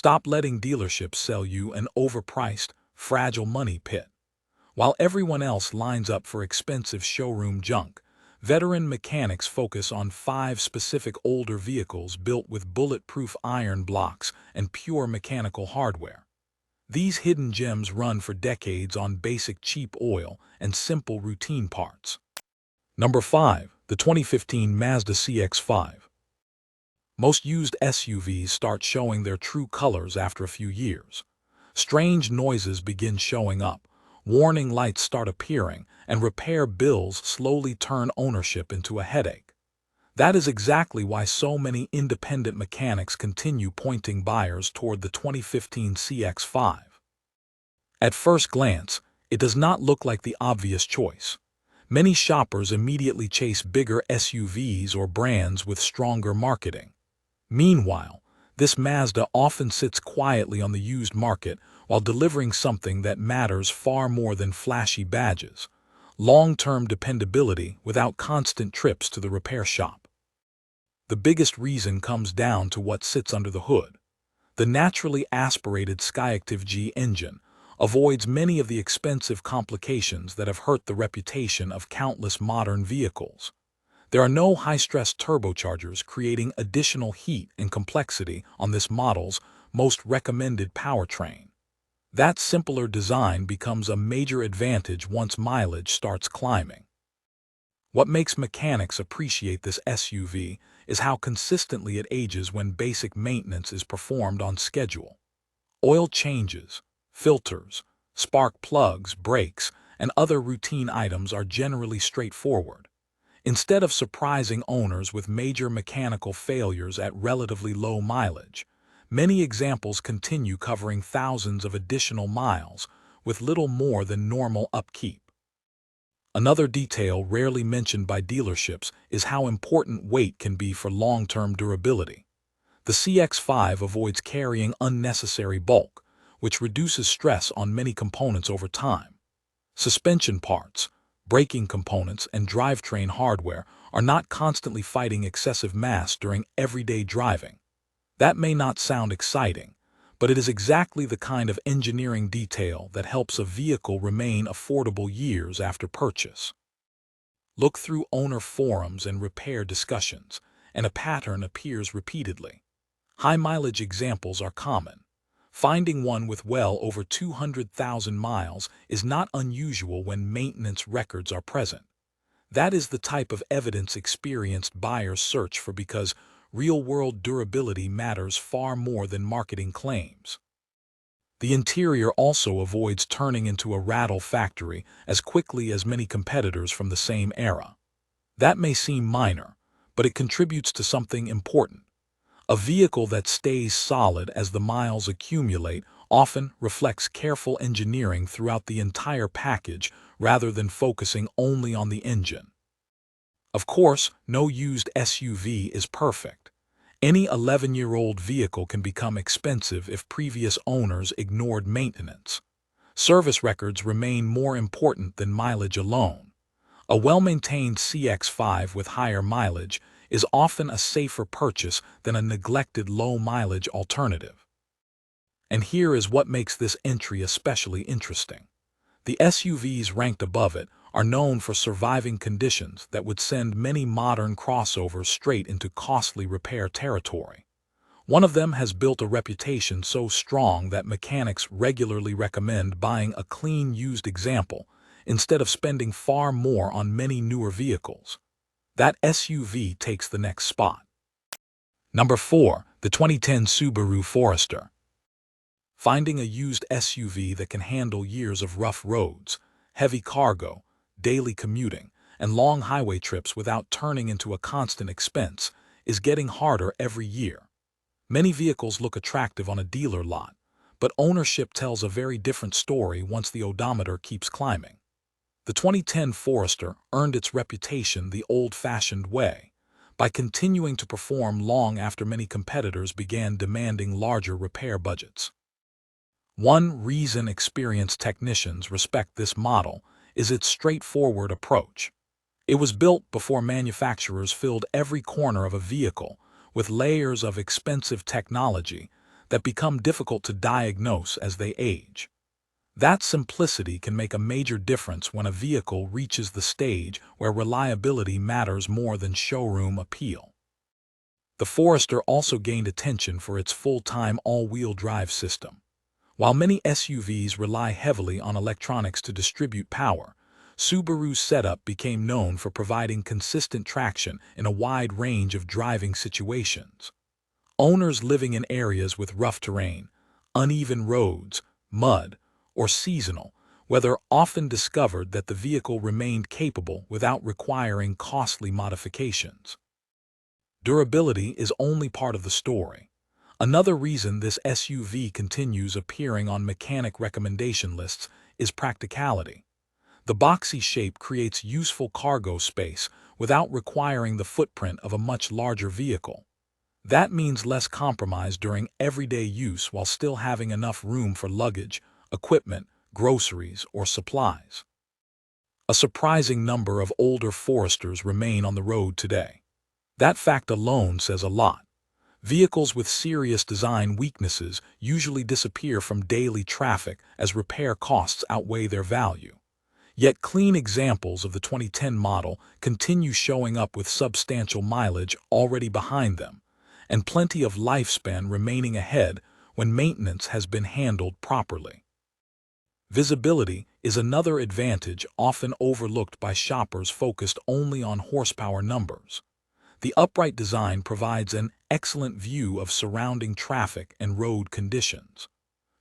Stop letting dealerships sell you an overpriced, fragile money pit. While everyone else lines up for expensive showroom junk, veteran mechanics focus on 5 specific older vehicles built with bulletproof iron blocks and pure mechanical hardware. These hidden gems run for decades on basic cheap oil and simple routine parts. Number 5. The 2015 Mazda CX-5. Most used SUVs start showing their true colors after a few years. Strange noises begin showing up, warning lights start appearing, and repair bills slowly turn ownership into a headache. That is exactly why so many independent mechanics continue pointing buyers toward the 2015 CX-5. At first glance, it does not look like the obvious choice. Many shoppers immediately chase bigger SUVs or brands with stronger marketing. Meanwhile, this Mazda often sits quietly on the used market while delivering something that matters far more than flashy badges: long-term dependability without constant trips to the repair shop. The biggest reason comes down to what sits under the hood. The naturally aspirated Skyactiv G engine avoids many of the expensive complications that have hurt the reputation of countless modern vehicles. There are no high-stress turbochargers creating additional heat and complexity on this model's most recommended powertrain. That simpler design becomes a major advantage once mileage starts climbing. What makes mechanics appreciate this SUV is how consistently it ages when basic maintenance is performed on schedule. Oil changes, filters, spark plugs, brakes, and other routine items are generally straightforward. Instead of surprising owners with major mechanical failures at relatively low mileage, many examples continue covering thousands of additional miles with little more than normal upkeep. Another detail rarely mentioned by dealerships is how important weight can be for long-term durability. The CX-5 avoids carrying unnecessary bulk, which reduces stress on many components over time. Suspension parts, braking components, and drivetrain hardware are not constantly fighting excessive mass during everyday driving. That may not sound exciting, but it is exactly the kind of engineering detail that helps a vehicle remain affordable years after purchase. Look through owner forums and repair discussions, and a pattern appears repeatedly. High-mileage examples are common. Finding one with well over 200,000 miles is not unusual when maintenance records are present. That is the type of evidence experienced buyers search for because real-world durability matters far more than marketing claims. The interior also avoids turning into a rattle factory as quickly as many competitors from the same era. That may seem minor, but it contributes to something important. A vehicle that stays solid as the miles accumulate often reflects careful engineering throughout the entire package rather than focusing only on the engine. Of course, no used SUV is perfect. Any 11-year-old vehicle can become expensive if previous owners ignored maintenance. Service records remain more important than mileage alone. A well-maintained CX-5 with higher mileage is often a safer purchase than a neglected low-mileage alternative. And here is what makes this entry especially interesting. The SUVs ranked above it are known for surviving conditions that would send many modern crossovers straight into costly repair territory. One of them has built a reputation so strong that mechanics regularly recommend buying a clean used example instead of spending far more on many newer vehicles. That SUV takes the next spot. Number 4. The 2010 Subaru Forester. Finding a used SUV that can handle years of rough roads, heavy cargo, daily commuting, and long highway trips without turning into a constant expense is getting harder every year. Many vehicles look attractive on a dealer lot, but ownership tells a very different story once the odometer keeps climbing. The 2010 Forester earned its reputation the old-fashioned way, by continuing to perform long after many competitors began demanding larger repair budgets. One reason experienced technicians respect this model is its straightforward approach. It was built before manufacturers filled every corner of a vehicle with layers of expensive technology that become difficult to diagnose as they age. That simplicity can make a major difference when a vehicle reaches the stage where reliability matters more than showroom appeal. The Forester also gained attention for its full-time all-wheel drive system. While many SUVs rely heavily on electronics to distribute power, Subaru's setup became known for providing consistent traction in a wide range of driving situations. Owners living in areas with rough terrain, uneven roads, mud, or seasonal weather often discovered that the vehicle remained capable without requiring costly modifications. Durability is only part of the story. Another reason this SUV continues appearing on mechanic recommendation lists is practicality. The boxy shape creates useful cargo space without requiring the footprint of a much larger vehicle. That means less compromise during everyday use while still having enough room for luggage, equipment, groceries, or supplies. A surprising number of older Foresters remain on the road today. That fact alone says a lot. Vehicles with serious design weaknesses usually disappear from daily traffic as repair costs outweigh their value. Yet clean examples of the 2010 model continue showing up with substantial mileage already behind them, and plenty of lifespan remaining ahead when maintenance has been handled properly. Visibility is another advantage often overlooked by shoppers focused only on horsepower numbers. The upright design provides an excellent view of surrounding traffic and road conditions.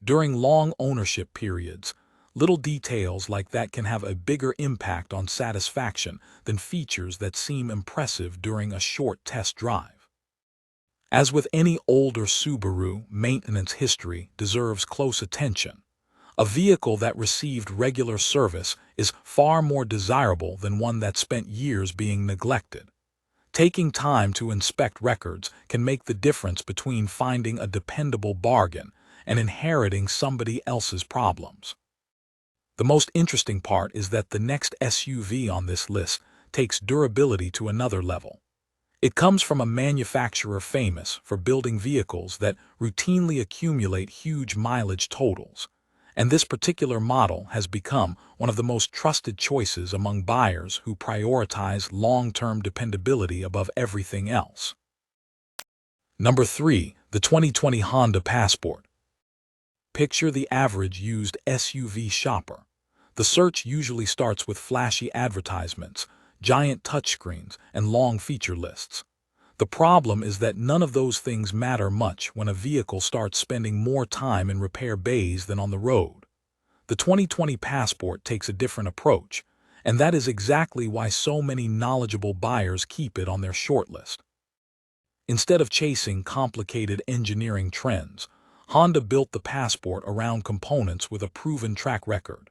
During long ownership periods, little details like that can have a bigger impact on satisfaction than features that seem impressive during a short test drive. As with any older Subaru, maintenance history deserves close attention. A vehicle that received regular service is far more desirable than one that spent years being neglected. Taking time to inspect records can make the difference between finding a dependable bargain and inheriting somebody else's problems. The most interesting part is that the next SUV on this list takes durability to another level. It comes from a manufacturer famous for building vehicles that routinely accumulate huge mileage totals, and this particular model has become one of the most trusted choices among buyers who prioritize long-term dependability above everything else. Number 3. The 2020 Honda Passport. Picture the average used SUV shopper. The search usually starts with flashy advertisements, giant touchscreens, and long feature lists. The problem is that none of those things matter much when a vehicle starts spending more time in repair bays than on the road. The 2020 Passport takes a different approach, and that is exactly why so many knowledgeable buyers keep it on their shortlist. Instead of chasing complicated engineering trends, Honda built the Passport around components with a proven track record.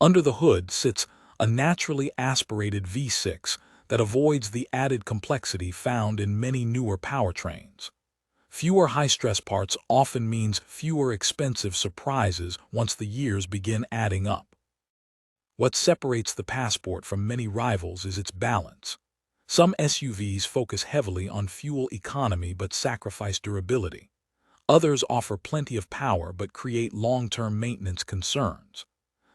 Under the hood sits a naturally aspirated V6 that avoids the added complexity found in many newer powertrains. Fewer high-stress parts often means fewer expensive surprises once the years begin adding up. What separates the Passport from many rivals is its balance. Some SUVs focus heavily on fuel economy but sacrifice durability. Others offer plenty of power but create long-term maintenance concerns.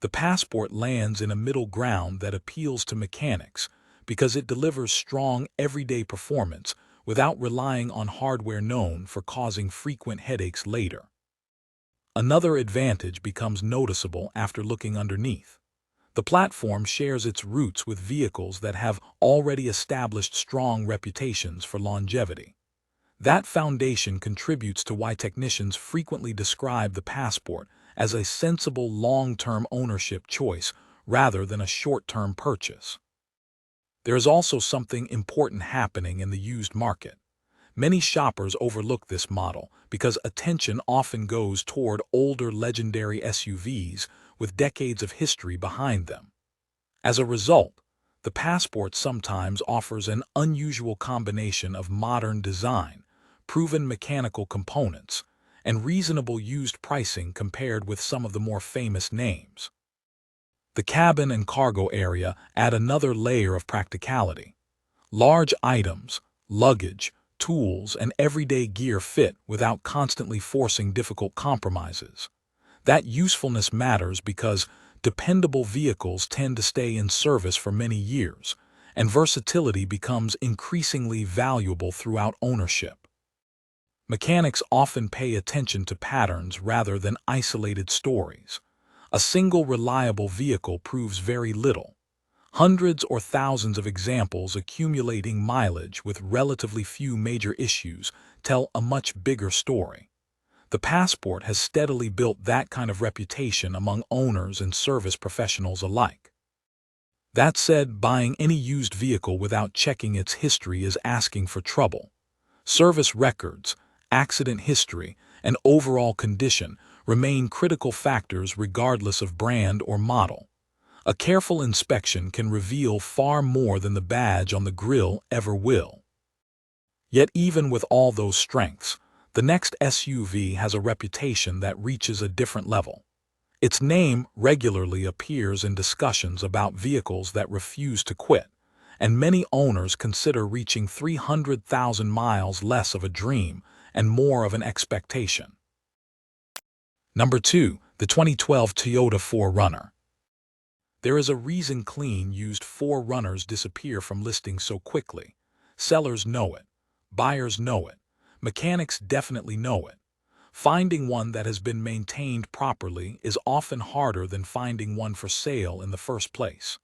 The Passport lands in a middle ground that appeals to mechanics because it delivers strong everyday performance without relying on hardware known for causing frequent headaches later. Another advantage becomes noticeable after looking underneath. The platform shares its roots with vehicles that have already established strong reputations for longevity. That foundation contributes to why technicians frequently describe the Passport as a sensible long-term ownership choice rather than a short-term purchase. There is also something important happening in the used market. Many shoppers overlook this model because attention often goes toward older legendary SUVs with decades of history behind them. As a result, the Passport sometimes offers an unusual combination of modern design, proven mechanical components, and reasonable used pricing compared with some of the more famous names. The cabin and cargo area add another layer of practicality. Large items, luggage, tools, and everyday gear fit without constantly forcing difficult compromises. That usefulness matters because dependable vehicles tend to stay in service for many years, and versatility becomes increasingly valuable throughout ownership. Mechanics often pay attention to patterns rather than isolated stories. A single reliable vehicle proves very little. Hundreds or thousands of examples accumulating mileage with relatively few major issues tell a much bigger story. The Passport has steadily built that kind of reputation among owners and service professionals alike. That said, buying any used vehicle without checking its history is asking for trouble. Service records, accident history, and overall condition remain critical factors regardless of brand or model. A careful inspection can reveal far more than the badge on the grille ever will. Yet even with all those strengths, the next SUV has a reputation that reaches a different level. Its name regularly appears in discussions about vehicles that refuse to quit, and many owners consider reaching 300,000 miles less of a dream and more of an expectation. Number 2, the 2012 Toyota 4Runner. There is a reason clean used 4Runners disappear from listings so quickly. Sellers know it. Buyers know it. Mechanics definitely know it. Finding one that has been maintained properly is often harder than finding one for sale in the first place.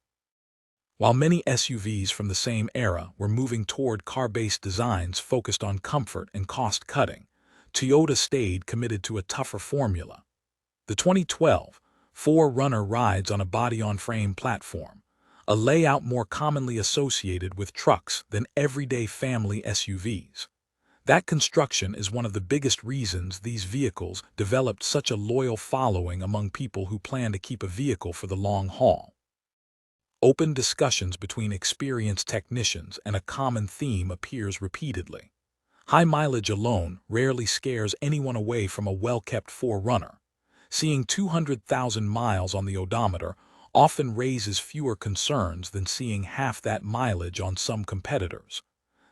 While many SUVs from the same era were moving toward car-based designs focused on comfort and cost-cutting, Toyota stayed committed to a tougher formula. The 2012 4Runner rides on a body-on-frame platform, a layout more commonly associated with trucks than everyday family SUVs. That construction is one of the biggest reasons these vehicles developed such a loyal following among people who plan to keep a vehicle for the long haul. Open discussions between experienced technicians and a common theme appears repeatedly. High mileage alone rarely scares anyone away from a well-kept 4Runner. Seeing 200,000 miles on the odometer often raises fewer concerns than seeing half that mileage on some competitors.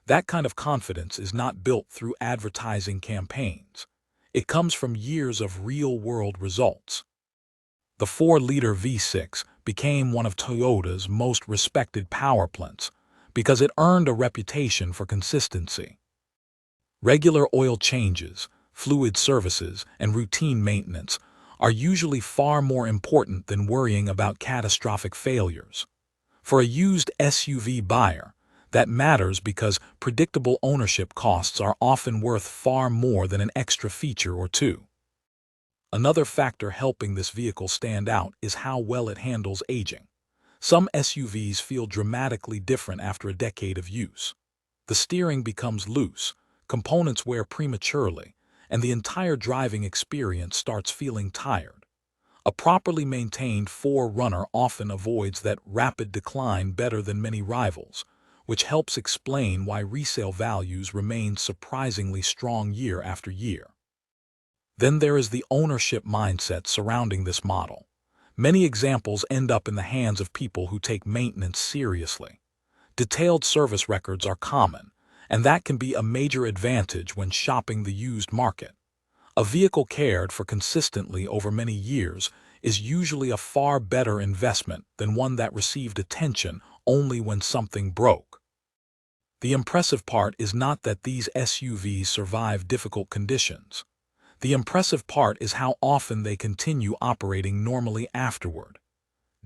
That kind of confidence is not built through advertising campaigns. It comes from years of real-world results. The 4-liter V6 became one of Toyota's most respected power plants because it earned a reputation for consistency. Regular oil changes, fluid services, and routine maintenance are usually far more important than worrying about catastrophic failures. For a used SUV buyer, that matters because predictable ownership costs are often worth far more than an extra feature or two. Another factor helping this vehicle stand out is how well it handles aging. Some SUVs feel dramatically different after a decade of use. The steering becomes loose, components wear prematurely, and the entire driving experience starts feeling tired. A properly maintained 4Runner often avoids that rapid decline better than many rivals, which helps explain why resale values remain surprisingly strong year after year. Then there is the ownership mindset surrounding this model. Many examples end up in the hands of people who take maintenance seriously. Detailed service records are common, and that can be a major advantage when shopping the used market. A vehicle cared for consistently over many years is usually a far better investment than one that received attention only when something broke. The impressive part is not that these SUVs survive difficult conditions. The impressive part is how often they continue operating normally afterward.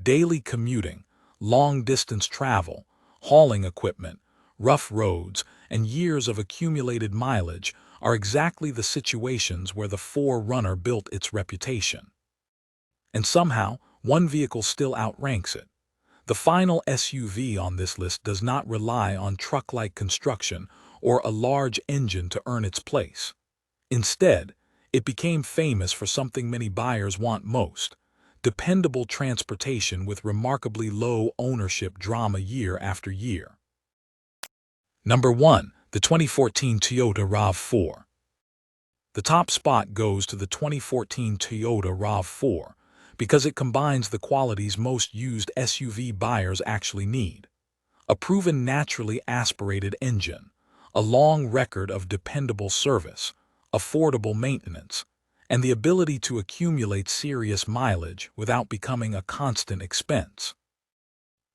Daily commuting, long-distance travel, hauling equipment, rough roads, and years of accumulated mileage are exactly the situations where the 4Runner built its reputation. And somehow, one vehicle still outranks it. The final SUV on this list does not rely on truck-like construction or a large engine to earn its place. Instead, it became famous for something many buyers want most: dependable transportation with remarkably low ownership drama year after year. Number 1. The 2014 Toyota RAV4. The top spot goes to the 2014 Toyota RAV4 because it combines the qualities most used SUV buyers actually need: a proven naturally aspirated engine, a long record of dependable service, affordable maintenance, and the ability to accumulate serious mileage without becoming a constant expense.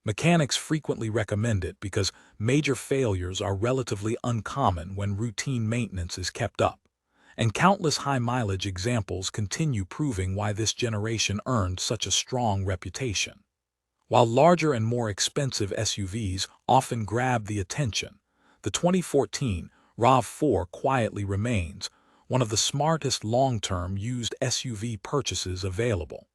Mechanics frequently recommend it because major failures are relatively uncommon when routine maintenance is kept up, and countless high-mileage examples continue proving why this generation earned such a strong reputation. While larger and more expensive SUVs often grab the attention, the 2014 RAV4 quietly remains one of the smartest long-term used SUV purchases available.